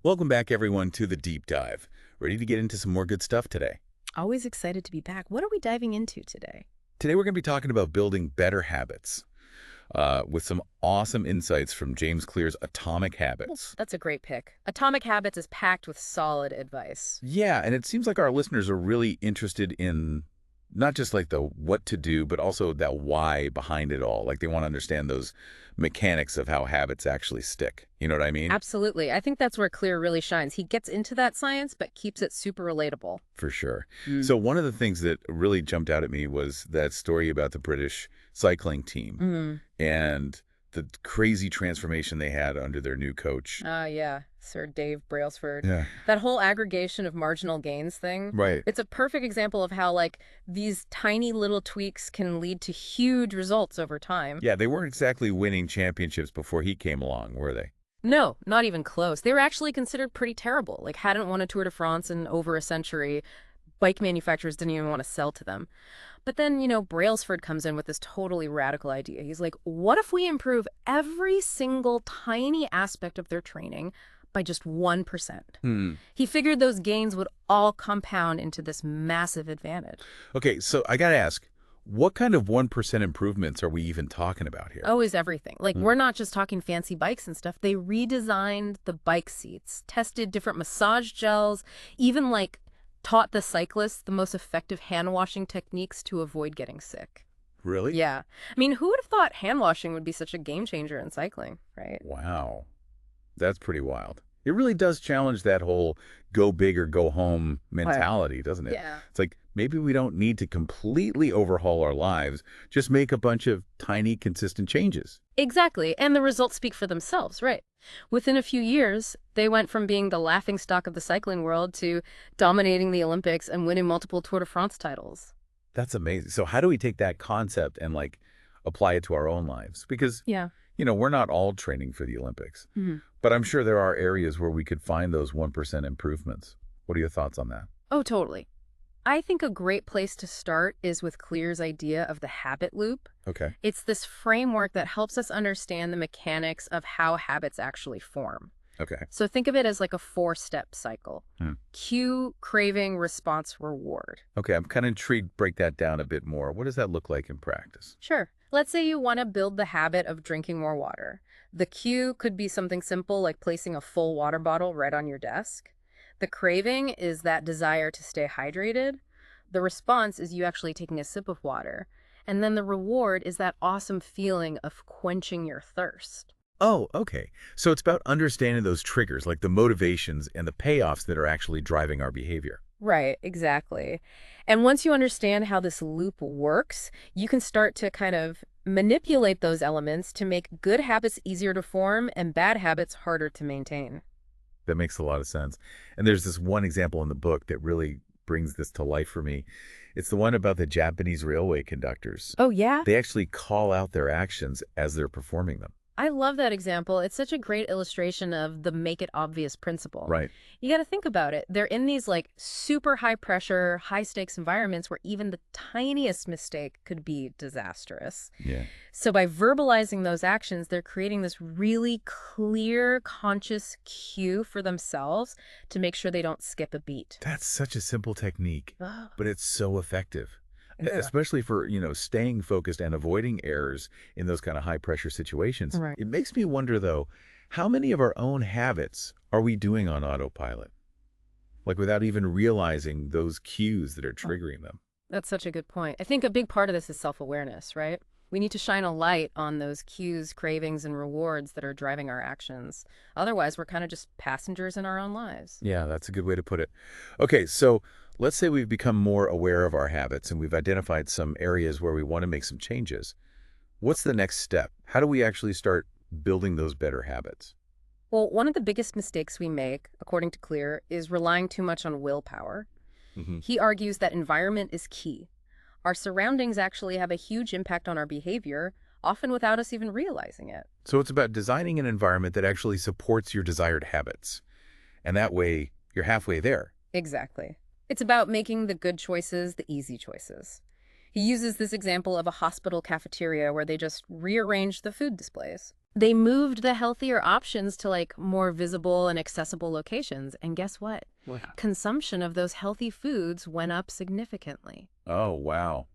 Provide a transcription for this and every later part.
Welcome back, everyone, to the Deep Dive. Ready to get into some more good stuff today? Always excited to be back. What are we diving into today? Today, we're going to be talking about building better habits with some awesome insights from James Clear's Atomic Habits. That's a great pick. Atomic Habits is packed with solid advice. Yeah, and it seems like our listeners are really interested in not just like the what to do, but also that why behind it all. Like they want to understand those mechanics of how habits actually stick. You know what I mean? Absolutely. I think that's where Clear really shines. He gets into that science, but keeps it super relatable. For sure. Mm. So one of the things that really jumped out at me was that story about the British cycling team Mm. and the crazy transformation they had under their new coach. Yeah, Sir Dave Brailsford. Yeah. That whole aggregation of marginal gains thing, Right. it's a perfect example of how, like, these tiny little tweaks can lead to huge results over time. Yeah, they weren't exactly winning championships before he came along, were they? No, not even close. They were actually considered pretty terrible. Like, hadn't won a Tour de France in over a century. Bike manufacturers didn't even want to sell to them. But then, Brailsford comes in with this totally radical idea. He's like, what if we improve every single tiny aspect of their training by just 1%? Hmm. He figured those gains would all compound into this massive advantage. Okay, so I got to ask, what kind of 1% improvements are we even talking about here? Oh, is everything. Like, Hmm. we're not just talking fancy bikes and stuff. They redesigned the bike seats, tested different massage gels, even like taught the cyclists the most effective hand washing techniques to avoid getting sick. Really? Yeah. I mean, who would have thought hand washing would be such a game changer in cycling, right? Wow. That's pretty wild. It really does challenge that whole go big or go home mentality, doesn't it? Yeah. It's like maybe we don't need to completely overhaul our lives, just make a bunch of tiny, consistent changes. Exactly. And the results speak for themselves, right? Within a few years, they went from being the laughingstock of the cycling world to dominating the Olympics and winning multiple Tour de France titles. That's amazing. So how do we take that concept and like apply it to our own lives? Because, Yeah. we're not all training for the Olympics, Mhm. but I'm sure there are areas where we could find those 1% improvements. What are your thoughts on that? Oh, totally. I think a great place to start is with Clear's idea of the habit loop. Okay. It's this framework that helps us understand the mechanics of how habits actually form. Okay. So think of it as like a four-step cycle. Hmm. Cue, craving, response, reward. Okay, I'm kind of intrigued. Break that down a bit more. What does that look like in practice? Sure. Let's say you want to build the habit of drinking more water. The cue could be something simple like placing a full water bottle right on your desk. The craving is that desire to stay hydrated. The response is you actually taking a sip of water. And then the reward is that awesome feeling of quenching your thirst. Oh, okay. So it's about understanding those triggers, like the motivations and the payoffs that are actually driving our behavior. Right, exactly. And once you understand how this loop works, you can start to kind of manipulate those elements to make good habits easier to form and bad habits harder to maintain. That makes a lot of sense. And there's this one example in the book that really brings this to life for me. It's the one about the Japanese railway conductors. Oh, yeah? They actually call out their actions as they're performing them. I love that example. It's such a great illustration of the make it obvious principle. Right. You got to think about it. They're in these like super high pressure, high stakes environments where even the tiniest mistake could be disastrous. Yeah. So by verbalizing those actions, they're creating this really clear, conscious cue for themselves to make sure they don't skip a beat. That's such a simple technique, Oh, but it's so effective. yeah. Especially for, staying focused and avoiding errors in those kind of high pressure situations. Right. It makes me wonder though, how many of our own habits are we doing on autopilot? Like without even realizing those cues that are triggering them. That's such a good point. I think a big part of this is self-awareness, right? We need to shine a light on those cues, cravings, and rewards that are driving our actions. Otherwise, we're kind of just passengers in our own lives. Yeah, that's a good way to put it. Okay, so let's say we've become more aware of our habits and we've identified some areas where we want to make some changes. What's the next step? How do we actually start building those better habits? Well, one of the biggest mistakes we make, according to Clear, is relying too much on willpower. Hmm. He argues that environment is key. Our surroundings actually have a huge impact on our behavior, often without us even realizing it. So it's about designing an environment that actually supports your desired habits. And that way, you're halfway there. Exactly. It's about making the good choices the easy choices. He uses this example of a hospital cafeteria where they just rearrange the food displays. They moved the healthier options to like more visible and accessible locations. And guess what? What? Consumption of those healthy foods went up significantly. Oh, wow.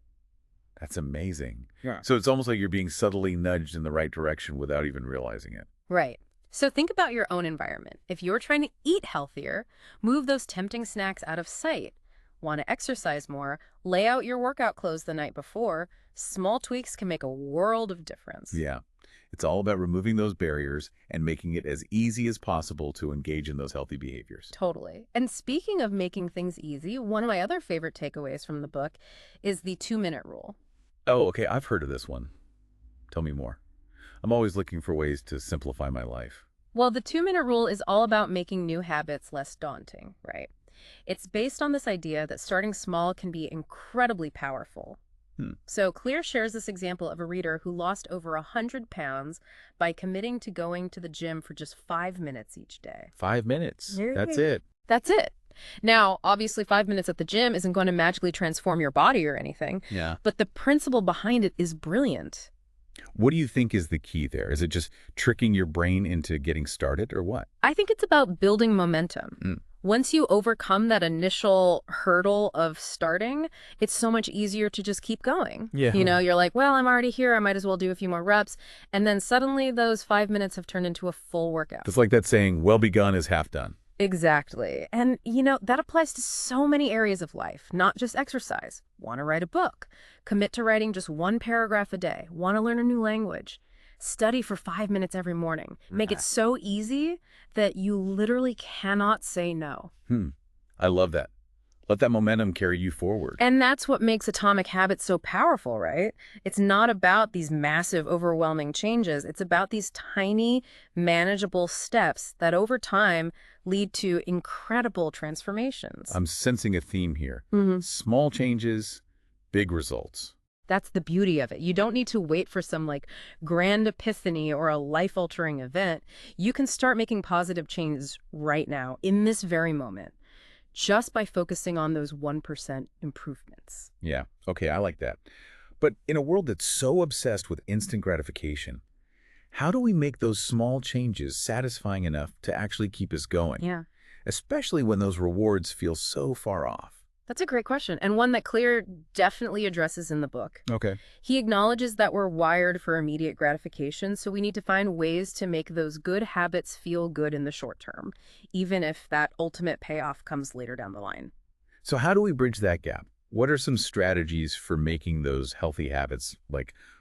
That's amazing. Yeah. So it's almost like you're being subtly nudged in the right direction without even realizing it. Right. So think about your own environment. If you're trying to eat healthier, move those tempting snacks out of sight. Want to exercise more? Lay out your workout clothes the night before. Small tweaks can make a world of difference. Yeah. It's all about removing those barriers and making it as easy as possible to engage in those healthy behaviors. Totally. And speaking of making things easy, one of my other favorite takeaways from the book is the 2-minute rule. Oh, okay. I've heard of this one. Tell me more. I'm always looking for ways to simplify my life. Well, the 2-minute rule is all about making new habits less daunting, right? It's based on this idea that starting small can be incredibly powerful. So Clear shares this example of a reader who lost over 100 pounds by committing to going to the gym for just 5 minutes each day. 5 minutes. That's it. That's it. Now, obviously, 5 minutes at the gym isn't going to magically transform your body or anything, Yeah. but the principle behind it is brilliant. What do you think is the key there? Is it just tricking your brain into getting started or what? I think it's about building momentum. Once you overcome that initial hurdle of starting, it's so much easier to just keep going. Yeah. You know, you're like, well, I'm already here. I might as well do a few more reps. And then suddenly those 5 minutes have turned into a full workout. It's like that saying, well begun is half done. Exactly. And, you know, that applies to so many areas of life, not just exercise. Want to write a book? Commit to writing just 1 paragraph a day. Want to learn a new language? Study for 5 minutes every morning. Make it so easy that you literally cannot say no. I love that. Let that momentum carry you forward. And that's what makes Atomic Habits so powerful, right? It's not about these massive, overwhelming changes. It's about these tiny, manageable steps that over time lead to incredible transformations. I'm sensing a theme here. Mhm. Small changes, big results. That's the beauty of it. You don't need to wait for some like grand epiphany or a life-altering event. You can start making positive changes right now in this very moment, just by focusing on those 1% improvements. Yeah. Okay, I like that. But in a world that's so obsessed with instant gratification, how do we make those small changes satisfying enough to actually keep us going? Yeah. Especially when those rewards feel so far off. That's a great question, and one that Clear definitely addresses in the book. Okay. He acknowledges that we're wired for immediate gratification, so we need to find ways to make those good habits feel good in the short term, even if that ultimate payoff comes later down the line. So how do we bridge that gap? What are some strategies for making those healthy habits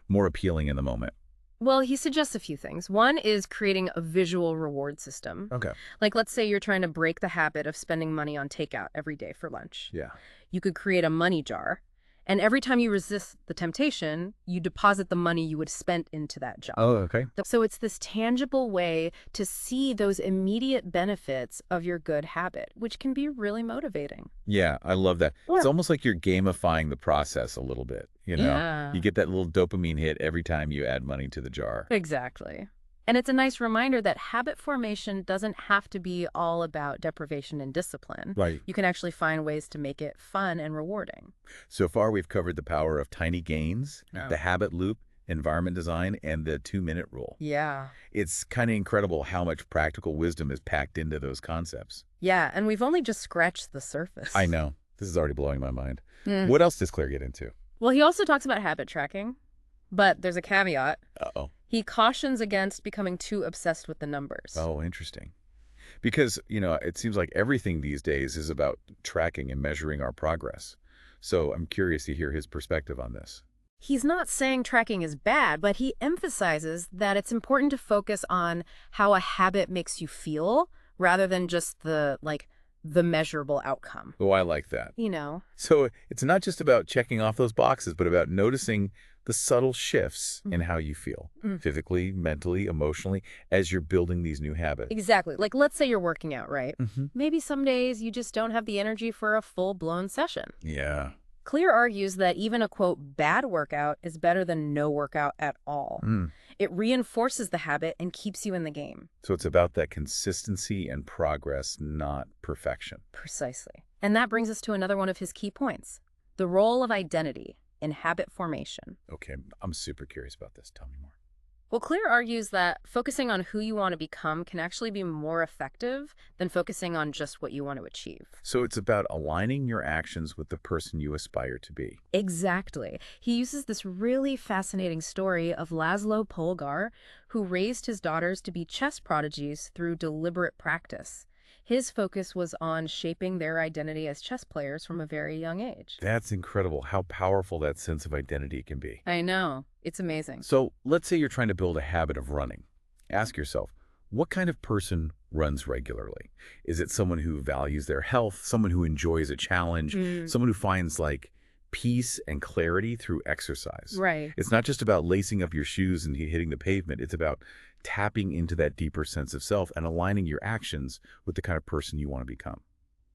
more appealing in the moment? Well, he suggests a few things. One is creating a visual reward system. Okay. Like, let's say you're trying to break the habit of spending money on takeout every day for lunch. Yeah. You could create a money jar, and every time you resist the temptation, you deposit the money you would spend into that jar. Oh, okay. So it's this tangible way to see those immediate benefits of your good habit, which can be really motivating. Yeah, I love that. It's almost like you're gamifying the process a little bit, you know? Yeah. You get that little dopamine hit every time you add money to the jar. Exactly. And it's a nice reminder that habit formation doesn't have to be all about deprivation and discipline. Right. You can actually find ways to make it fun and rewarding. So far, we've covered the power of tiny gains, Yeah. the habit loop, environment design, and the 2-minute rule. Yeah. It's kind of incredible how much practical wisdom is packed into those concepts. Yeah, and we've only just scratched the surface. I know. This is already blowing my mind. Mm. What else does Claire get into? Well, he also talks about habit tracking, but there's a caveat. Uh-oh. He cautions against becoming too obsessed with the numbers. Oh, interesting. Because, it seems like everything these days is about tracking and measuring our progress. So I'm curious to hear his perspective on this. He's not saying tracking is bad, but he emphasizes that it's important to focus on how a habit makes you feel rather than just the measurable outcome. Oh, I like that. You know? So it's not just about checking off those boxes, but about noticing the subtle shifts in how you feel, physically, mentally, emotionally, as you're building these new habits. Exactly. Like, let's say you're working out, right? Mm-hmm. Maybe some days you just don't have the energy for a full-blown session. Yeah. Clear argues that even a, quote, bad workout is better than no workout at all. It reinforces the habit and keeps you in the game. So it's about that consistency and progress, not perfection. Precisely. And that brings us to another one of his key points, the role of identity in habit formation. Okay, I'm super curious about this. Tell me more. Well, Clear argues that focusing on who you want to become can actually be more effective than focusing on just what you want to achieve. So it's about aligning your actions with the person you aspire to be. Exactly. He uses this really fascinating story of Laszlo Polgar, who raised his daughters to be chess prodigies through deliberate practice. His focus was on shaping their identity as chess players from a very young age. That's incredible how powerful that sense of identity can be. I know. It's amazing. So let's say you're trying to build a habit of running. Ask yourself, what kind of person runs regularly? Is it someone who values their health, someone who enjoys a challenge, someone who finds like peace and clarity through exercise? Right. It's not just about lacing up your shoes and hitting the pavement. It's about tapping into that deeper sense of self and aligning your actions with the kind of person you want to become.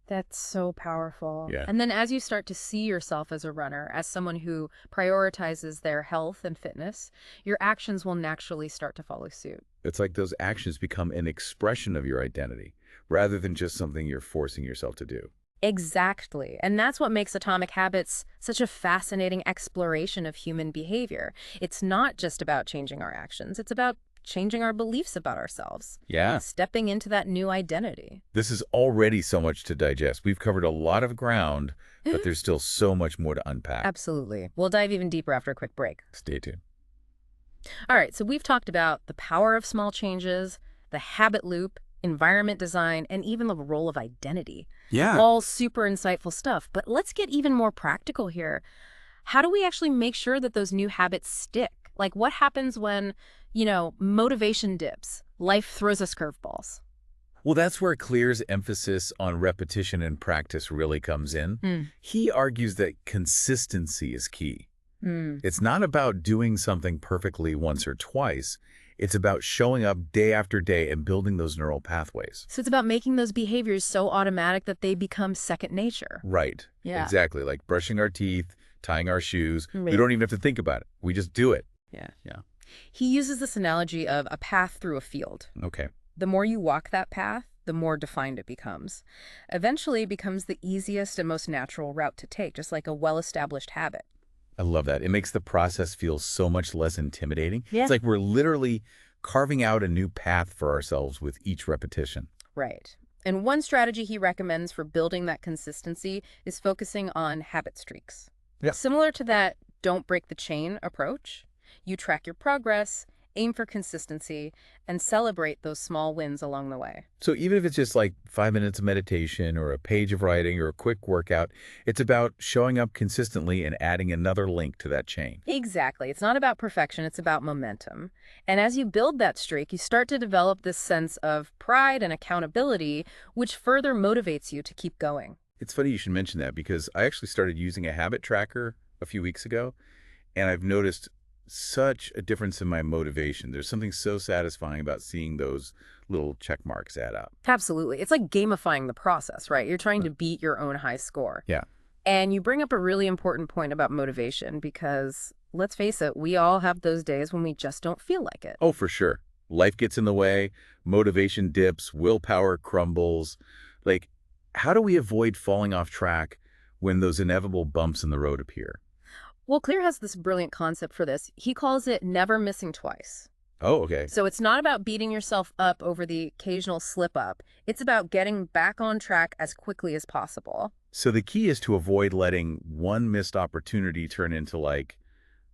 That's so powerful. Yeah. And then as you start to see yourself as a runner, as someone who prioritizes their health and fitness, your actions will naturally start to follow suit. It's like those actions become an expression of your identity rather than just something you're forcing yourself to do. Exactly. And that's what makes Atomic Habits such a fascinating exploration of human behavior. It's not just about changing our actions, it's about changing our beliefs about ourselves, Yeah. stepping into that new identity. This is already so much to digest. We've covered a lot of ground, but there's still so much more to unpack. Absolutely. We'll dive even deeper after a quick break. Stay tuned. All right, so we've talked about the power of small changes, the habit loop, environment design, and even the role of identity. Yeah. All super insightful stuff, but let's get even more practical here. How do we actually make sure that those new habits stick? Like what happens when, motivation dips, life throws us curveballs? Well, that's where Clear's emphasis on repetition and practice really comes in. Hmm. He argues that consistency is key. Hmm. It's not about doing something perfectly once or twice. It's about showing up day after day and building those neural pathways. So it's about making those behaviors so automatic that they become second nature. Right. Yeah. Exactly. Like brushing our teeth, tying our shoes. We Right. don't even have to think about it. We just do it. Yeah. Yeah. He uses this analogy of a path through a field. Okay. The more you walk that path, the more defined it becomes. Eventually, it becomes the easiest and most natural route to take, just like a well-established habit. I love that. It makes the process feel so much less intimidating. Yeah. It's like we're literally carving out a new path for ourselves with each repetition. Right. And one strategy he recommends for building that consistency is focusing on habit streaks. Yeah. Similar to that don't break the chain approach, you track your progress, aim for consistency, and celebrate those small wins along the way. So even if it's just like 5 minutes of meditation or a page of writing or a quick workout, it's about showing up consistently and adding another link to that chain. Exactly. It's not about perfection, it's about momentum. And as you build that streak, you start to develop this sense of pride and accountability, which further motivates you to keep going. It's funny you should mention that because I actually started using a habit tracker a few weeks ago, and I've noticed such a difference in my motivation. There's something so satisfying about seeing those little check marks add up. Absolutely. It's like gamifying the process, right? You're trying to beat your own high score. Yeah. And you bring up a really important point about motivation because, let's face it, we all have those days when we just don't feel like it. Oh, for sure. Life gets in the way, motivation dips, willpower crumbles. Like, how do we avoid falling off track when those inevitable bumps in the road appear? Well, Clear has this brilliant concept for this. He calls it never missing twice. Oh, okay. So it's not about beating yourself up over the occasional slip up. It's about getting back on track as quickly as possible. So the key is to avoid letting one missed opportunity turn into like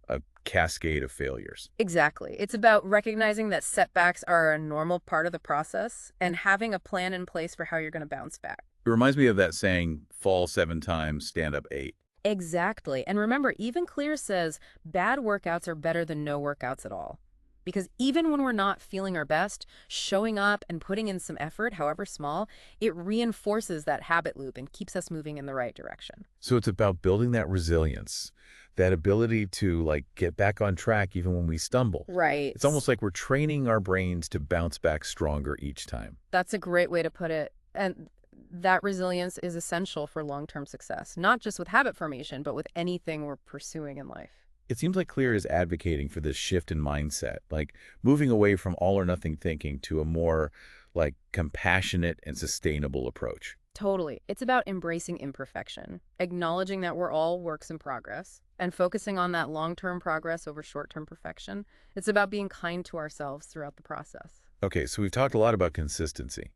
a cascade of failures. Exactly. It's about recognizing that setbacks are a normal part of the process and having a plan in place for how you're going to bounce back. It reminds me of that saying, fall 7 times, stand up 8. Exactly. And remember, even Clear says bad workouts are better than no workouts at all. Because even when we're not feeling our best, showing up and putting in some effort, however small, it reinforces that habit loop and keeps us moving in the right direction. So it's about building that resilience, that ability to like get back on track even when we stumble. Right. It's almost like we're training our brains to bounce back stronger each time. That's a great way to put it. And that resilience is essential for long-term success, not just with habit formation, but with anything we're pursuing in life. It seems like Clear is advocating for this shift in mindset, like moving away from all or nothing thinking to a more like compassionate and sustainable approach. Totally. It's about embracing imperfection, acknowledging that we're all works in progress, and focusing on that long-term progress over short-term perfection. It's about being kind to ourselves throughout the process. Okay, so we've talked a lot about consistency,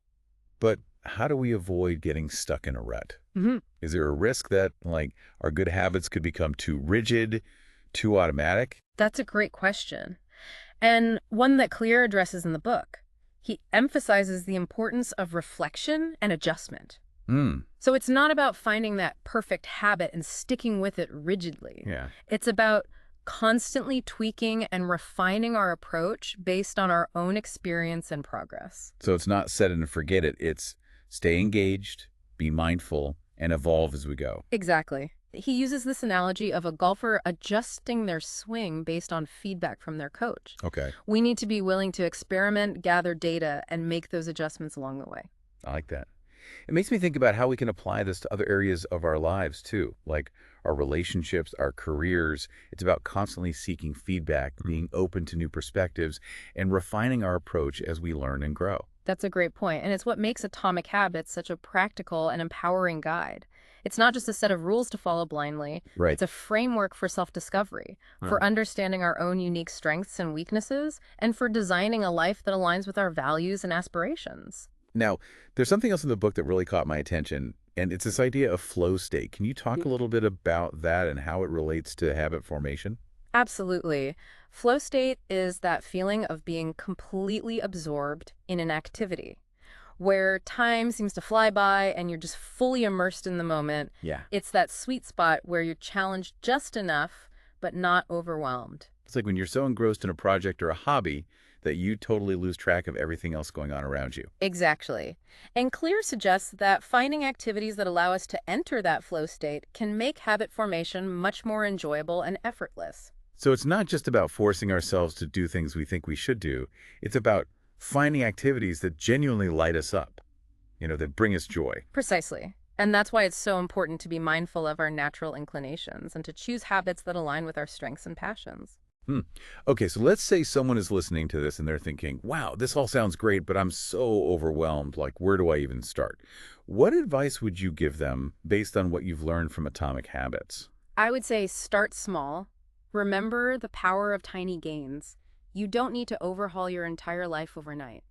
but how do we avoid getting stuck in a rut? Mhm. Is there a risk that, like, our good habits could become too rigid, too automatic? That's a great question, and one that Clear addresses in the book. He emphasizes the importance of reflection and adjustment. Hmm, So it's not about finding that perfect habit and sticking with it rigidly. yeah. It's about constantly tweaking and refining our approach based on our own experience and progress. So it's not set it and forget it. It's stay engaged, be mindful, and evolve as we go. Exactly. He uses this analogy of a golfer adjusting their swing based on feedback from their coach. Okay, We need to be willing to experiment, gather data, and make those adjustments along the way. I like that. It makes me think about how we can apply this to other areas of our lives too, like our relationships, our careers. It's about constantly seeking feedback, being open to new perspectives, and refining our approach as we learn and grow. That's a great point, and it's what makes Atomic Habits such a practical and empowering guide. It's not just a set of rules to follow blindly, Right. it's a framework for self-discovery, for understanding our own unique strengths and weaknesses, and for designing a life that aligns with our values and aspirations. Now, there's something else in the book that really caught my attention, and it's this idea of flow state. Can you talk a little bit about that and how it relates to habit formation? Absolutely. Flow state is that feeling of being completely absorbed in an activity, where time seems to fly by and you're just fully immersed in the moment. Yeah. It's that sweet spot where you're challenged just enough, but not overwhelmed. It's like when you're so engrossed in a project or a hobby that you totally lose track of everything else going on around you. Exactly. And Clear suggests that finding activities that allow us to enter that flow state can make habit formation much more enjoyable and effortless. So it's not just about forcing ourselves to do things we think we should do. It's about finding activities that genuinely light us up, that bring us joy. Precisely. And that's why it's so important to be mindful of our natural inclinations and to choose habits that align with our strengths and passions. Hmm. Okay, so let's say someone is listening to this and they're thinking, wow, this all sounds great, but I'm so overwhelmed. Like, where do I even start? What advice would you give them based on what you've learned from Atomic Habits? I would say start small. Remember the power of tiny gains. You don't need to overhaul your entire life overnight.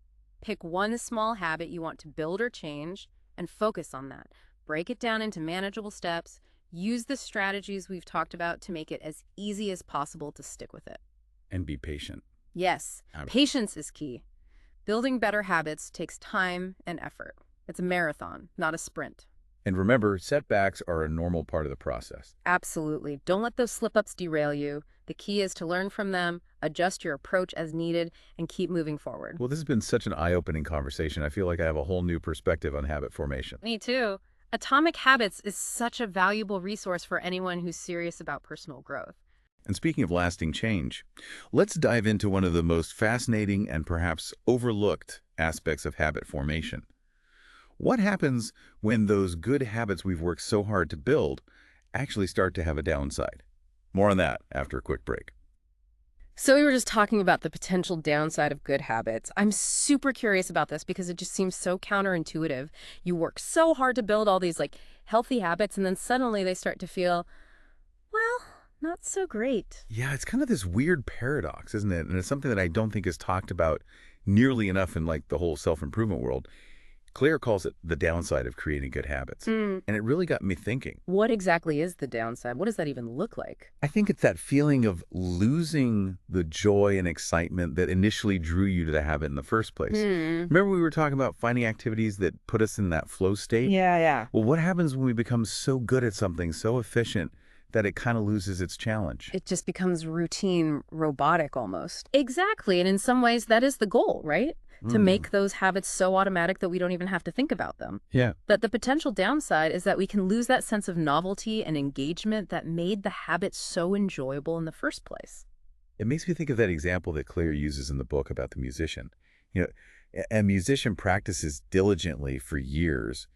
Pick one small habit you want to build or change and focus on that. Break it down into manageable steps. Use the strategies we've talked about to make it as easy as possible to stick with it. And be patient. Yes, patience is key. Building better habits takes time and effort. It's a marathon, not a sprint. And remember, setbacks are a normal part of the process. Absolutely. Don't let those slip-ups derail you. The key is to learn from them, adjust your approach as needed, and keep moving forward. Well, this has been such an eye-opening conversation. I feel like I have a whole new perspective on habit formation. Me too. Atomic Habits is such a valuable resource for anyone who's serious about personal growth. And speaking of lasting change, let's dive into one of the most fascinating and perhaps overlooked aspects of habit formation. What happens when those good habits we've worked so hard to build actually start to have a downside? More on that after a quick break. So we were just talking about the potential downside of good habits. I'm super curious about this because it just seems so counterintuitive. You work so hard to build all these healthy habits and then suddenly they start to feel, well, not so great. Yeah, it's kind of this weird paradox, isn't it? And it's something that I don't think is talked about nearly enough in the whole self-improvement world. Claire calls it the downside of creating good habits. And it really got me thinking. What exactly is the downside? What does that even look like? I think it's that feeling of losing the joy and excitement that initially drew you to the habit in the first place. Remember we were talking about finding activities that put us in that flow state? Yeah. Well, what happens when we become so good at something, so efficient, that it kind of loses its challenge? It just becomes routine, robotic almost. Exactly. And in some ways, that is the goal, right? To make those habits so automatic that we don't even have to think about them. Yeah. But the potential downside is that we can lose that sense of novelty and engagement that made the habit so enjoyable in the first place. It makes me think of that example that Claire uses in the book about the musician. A musician practices diligently for years,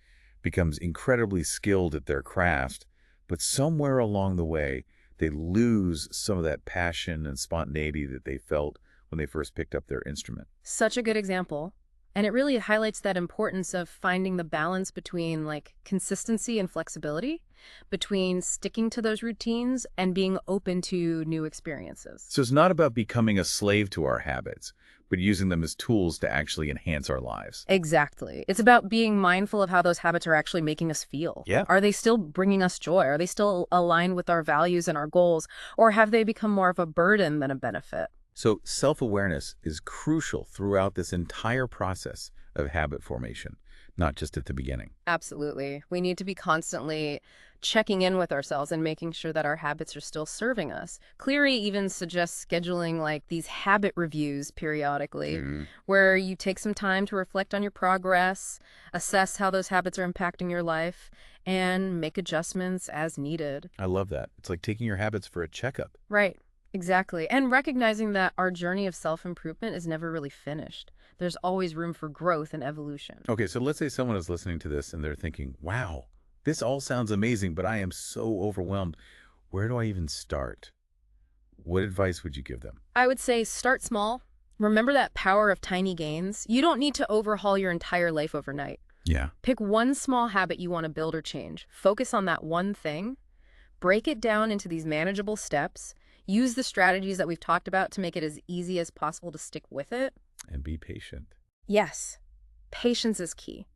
becomes incredibly skilled at their craft, but somewhere along the way, they lose some of that passion and spontaneity that they felt when they first picked up their instrument. Such a good example. And it really highlights that importance of finding the balance between like consistency and flexibility, between sticking to those routines and being open to new experiences. So it's not about becoming a slave to our habits, but using them as tools to actually enhance our lives. Exactly. It's about being mindful of how those habits are actually making us feel. Yeah. Are they still bringing us joy? Are they still aligned with our values and our goals? Or have they become more of a burden than a benefit? So self-awareness is crucial throughout this entire process of habit formation, not just at the beginning. Absolutely. We need to be constantly checking in with ourselves and making sure that our habits are still serving us. Cleary even suggests scheduling like these habit reviews periodically, Mm, where you take some time to reflect on your progress, assess how those habits are impacting your life, and make adjustments as needed. I love that. It's like taking your habits for a checkup. Right. Exactly. And recognizing that our journey of self-improvement is never really finished. There's always room for growth and evolution. Okay, so let's say someone is listening to this and they're thinking, wow, this all sounds amazing, but I am so overwhelmed. Where do I even start? What advice would you give them? I would say start small. Remember that power of tiny gains. You don't need to overhaul your entire life overnight. Yeah. Pick one small habit you want to build or change. Focus on that one thing. Break it down into these manageable steps. Use the strategies that we've talked about to make it as easy as possible to stick with it. And be patient. Yes, patience is key.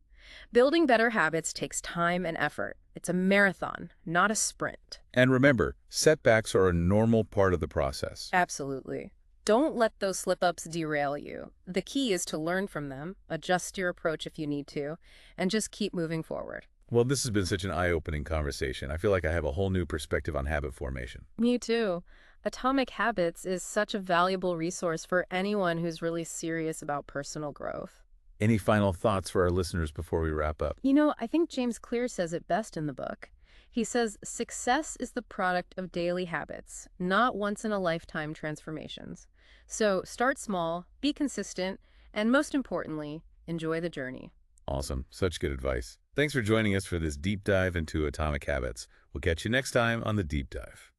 Building better habits takes time and effort. It's a marathon, not a sprint. And remember, setbacks are a normal part of the process. Absolutely. Don't let those slip-ups derail you. The key is to learn from them, adjust your approach if you need to, and just keep moving forward. Well, this has been such an eye-opening conversation. I feel like I have a whole new perspective on habit formation. Me too. Atomic Habits is such a valuable resource for anyone who's really serious about personal growth. Any final thoughts for our listeners before we wrap up? You know, I think James Clear says it best in the book. He says, success is the product of daily habits, not once-in-a-lifetime transformations. So start small, be consistent, and most importantly, enjoy the journey. Awesome. Such good advice. Thanks for joining us for this deep dive into Atomic Habits. We'll catch you next time on The Deep Dive.